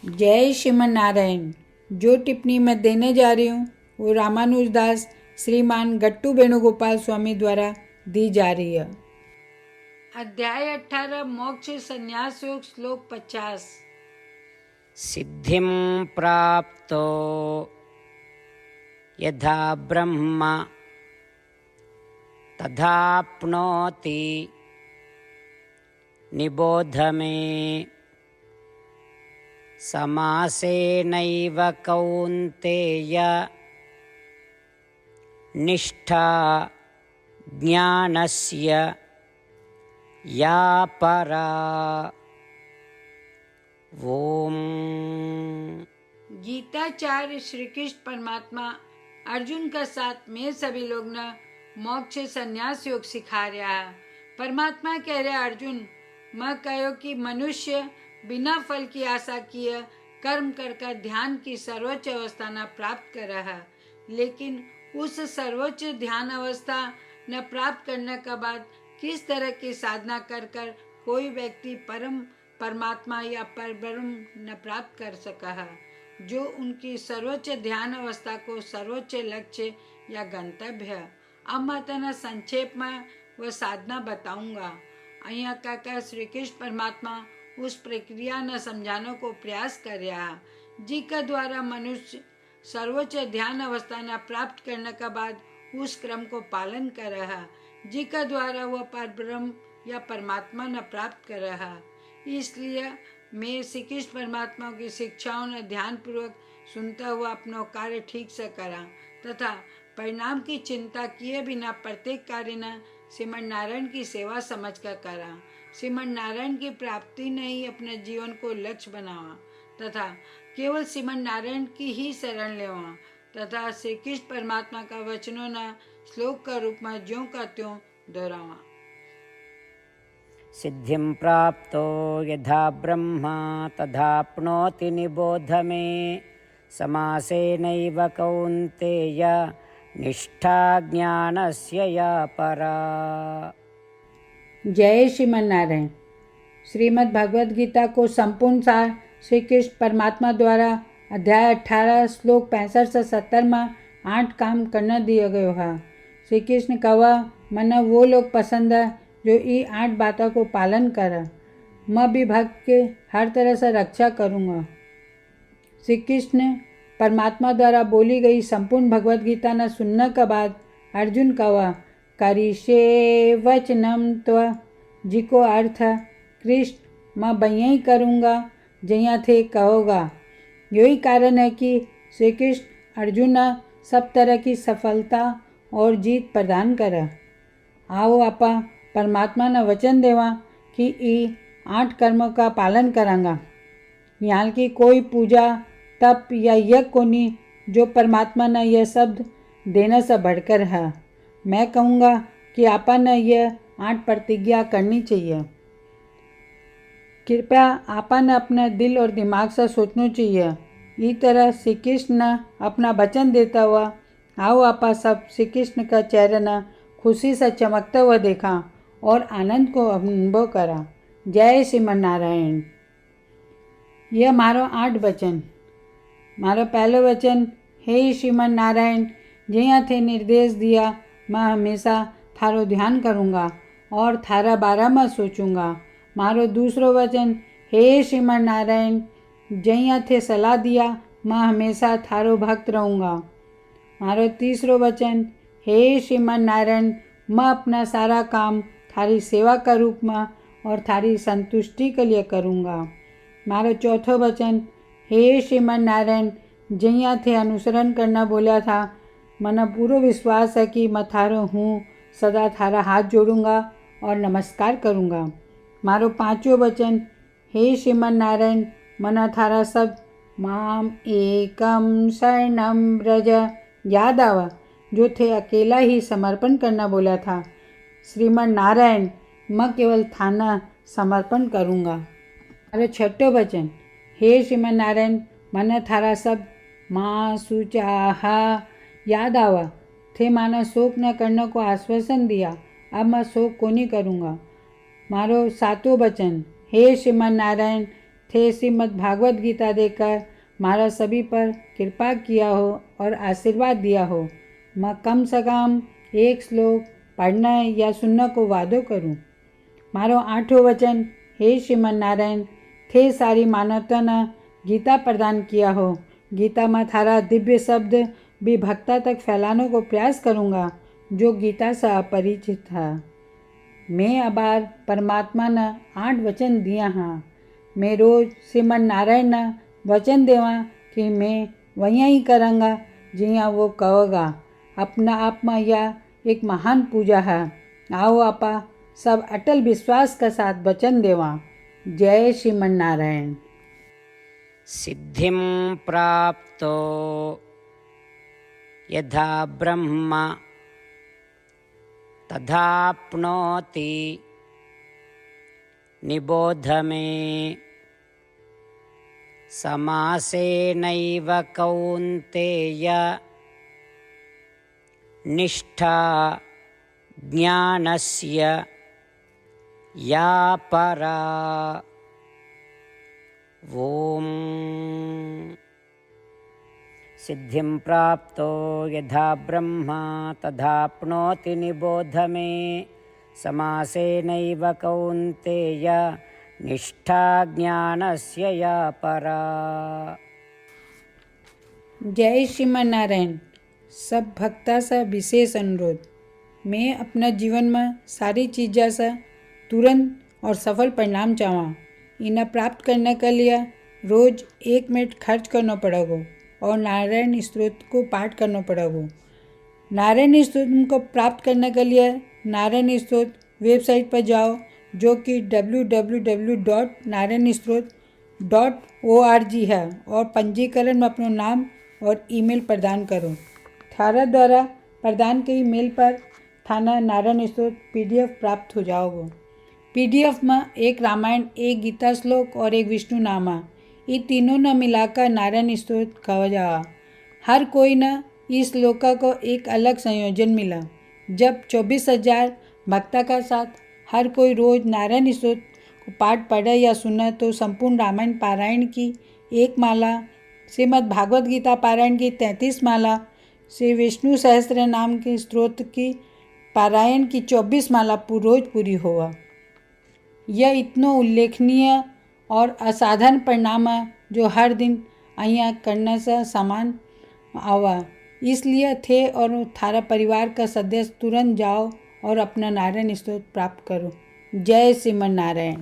जय श्रीमन नारायण। जो टिप्पणी मैं देने जा रही हूँ वो रामानुजदास श्रीमान गट्टू वेणुगोपाल स्वामी द्वारा दी जा रही है। अध्याय 18 मोक्ष संन्यास योग श्लोक 50। सिद्धिं प्राप्तो यथा ब्रह्म तथाप्नोति निबोध मे समासेनैव कौन्तेय निष्ठा ज्ञानस्य या परा। ओम। गीताचार्य श्री कृष्ण परमात्मा अर्जुन का साथ में सभी लोग न मोक्ष संन्यास योग सिखा रहा है। परमात्मा कह रहे अर्जुन मैं कहो कि मनुष्य बिना फल की आशा किए कर्म कर ध्यान की सर्वोच्च अवस्था न प्राप्त कर रहा है, लेकिन उस सर्वोच्च ध्यान अवस्था न प्राप्त करने के बाद किस तरह की साधना कर कोई व्यक्ति परम परमात्मा या परब्रह्म न प्राप्त कर सका है, जो उनकी सर्वोच्च ध्यान अवस्था को सर्वोच्च लक्ष्य या गंतव्य है। अब मैं तेना संक्षेप में वह साधना बताऊंगा। अहिया कहकर श्री कृष्ण परमात्मा उस प्रक्रिया न समझाने को प्रयास कर रहा है जिसके द्वारा मनुष्य सर्वोच्च ध्यान अवस्था न प्राप्त करने के बाद उस क्रम को पालन कर रहा है जिसके द्वारा वह परब्रह्म या परमात्मा न प्राप्त कर रहा है। इसलिए मैं श्री कृष्ण परमात्मा की शिक्षाओं ने ध्यान पूर्वक सुनता हुआ अपना कार्य ठीक से करा तथा परिणाम की चिंता किए बिना प्रत्येक कार्य न श्रीमन नारायण की सेवा समझ कर करा। श्रीमन नारायण की प्राप्ति ने ही अपने जीवन को लक्ष्य बनावा तथा केवल श्रीमन नारायण की ही शरण लेवा तथा श्री कृष्ण परमात्मा का वचनों न श्लोक का रूप में ज्यों का त्यों दोहरावा। सिद्धिं प्राप्तो यथा ब्रह्म तथाप्नोति निबोध मे समासेनैव कौन्तेय निष्ठा ज्ञानस्य या परा। जय श्रीमन नारायण। श्रीमद् भगवद गीता को संपूर्ण सार श्री कृष्ण परमात्मा द्वारा अध्याय 18 श्लोक 65 से 70 में 8 काम करना दिया गया है। श्री कृष्ण कहा मना वो लोग पसंद है जो ये 8 बातों को पालन करे। मैं भी भक्त के हर तरह से रक्षा करूँगा। श्री कृष्ण परमात्मा द्वारा बोली गई संपूर्ण भगवद गीता न सुनने के बाद अर्जुन कहा करिष्ये वचनम त्व, जिको अर्थ है कृष्ण मैं बइया ही करूँगा जैया थे कहोगा। यही कारण है कि श्री कृष्ण अर्जुन सब तरह की सफलता और जीत प्रदान करे। आओ आपा परमात्मा ने वचन देवा कि ये 8 कर्मों का पालन करांगा। यहाँ की कोई पूजा तप या यज्ञ को नहीं जो परमात्मा ने यह शब्द देने से बढ़कर है। मैं कहूँगा कि आपा ने यह 8 प्रतिज्ञा करनी चाहिए। कृपया आपा ने अपने दिल और दिमाग से सोचना चाहिए। इस तरह श्री कृष्ण ने अपना वचन देता हुआ आओ आपा सब श्री कृष्ण का चेहरा न खुशी से चमकता हुआ देखा और आनंद को अनुभव करा। जय श्रीमन नारायण। यह मारो 8 वचन। मारो पहलो वचन हे श्रीमन नारायण जैया थे निर्देश दिया मैं हमेशा थारो ध्यान करूँगा और थारा बारे में सोचूंगा। मारो दूसरो वचन हे श्रीमन नारायण जैया थे सलाह दिया मैं हमेशा थारो भक्त रहूँगा। मारो तीसरो वचन हे श्रीमन नारायण मैं अपना सारा काम थारी सेवा का रूप में और थारी संतुष्टि के लिए करूँगा। मारो चौथो वचन हे श्रीमन नारायण जैया थे अनुसरण करना बोला था मना पूरा विश्वास है कि मैं थारो हूँ सदा थारा हाथ जोड़ूंगा और नमस्कार करूँगा। मारो पांचों वचन हे श्रीमन नारायण मना थारा सब माम एकम शरणम ब्रज याद आवा जो थे अकेला ही समर्पण करना बोला था। श्रीमन नारायण मैं केवल थाना समर्पण करूँगा। मारो छठो वचन हे श्रीमन नारायण मना थारा सब माँ सुचाहा याद आवा थे माना शोक न करने को आश्वासन दिया। अब मैं शोक को नहीं करूँगा। मारो सातों वचन हे श्रीमन नारायण थे श्रीमद् भागवत गीता देकर महाराज सभी पर कृपा किया हो और आशीर्वाद दिया हो। मैं कम से कम एक श्लोक पढ़ना या सुनना को वादो करूं। मारो 8 वचन, हे श्रीमन नारायण, थे सारी मानवताना गीता प्रदान किया हो। गीता में थारा दिव्य शब्द भी भक्ता तक फैलाने को प्रयास करूँगा जो गीता से अपरिचित था। मैं अबार परमात्मा ने 8 वचन दिया हाँ। मैं रोज श्रीमन नारायण ने वचन देवा कि मैं वहीं ही करूँगा जिया वो कहोगा। अपना आप में यह एक महान पूजा है। आओ आपा सब अटल विश्वास के साथ वचन देवा। जय श्रीमन नारायण। सिद्धिं प्राप्तो यथा ब्रह्म तथाप्नोति निबोध मे। समासेनैव कौन्तेय निष्ठा ज्ञानस्य या परा। ओम सिद्धिं प्राप्तो यथा ब्रह्म तथाप्नोति निबोध मे। समासेनैव कौन्तेय निष्ठा ज्ञानस्य या परा। जय श्रीमन नारायण। सब भक्ता से विशेष अनुरोध। मैं अपना जीवन में सारी चीज़ों से तुरंत और सफल परिणाम चाहूँ। इन्हें प्राप्त करने के लिए रोज़ 1 मिनट खर्च करना पड़ेगा और नारायण स्तोत्र को पाठ करना पड़ेगा। नारायण स्तोत्र को प्राप्त करने के लिए नारायण स्तोत्र वेबसाइट पर जाओ जो कि www.narayanstotr.org है और पंजीकरण में अपना नाम और ईमेल प्रदान करो। थारा द्वारा प्रदान के ईमेल पर थाना नारायण स्तोत्र PDF प्राप्त हो जाओगे। PDF में एक रामायण, एक गीता श्लोक और एक विष्णु नामा, ये तीनों न मिलाकर नारायण स्तोत्र कहा जा। हर कोई न इस श्लोक को एक अलग संयोजन मिला। जब 24,000 भक्ता का साथ हर कोई रोज नारायण स्तोत्र को पाठ पढ़े या सुने तो संपूर्ण रामायण पारायण की 1 माला, श्रीमद् भागवत गीता पारायण की 33 माला, श्री विष्णु सहस्त्र नाम के स्तोत्र की पारायण की 24 माला रोज पूरी हुआ। यह इतना उल्लेखनीय और असाधारण परिणाम है जो हर दिन अहियाँ करने से समान आवा। इसलिए थे और थारा परिवार का सदस्य तुरंत जाओ और अपना नारायण स्तोत्र प्राप्त करो। जय श्रीमन नारायण।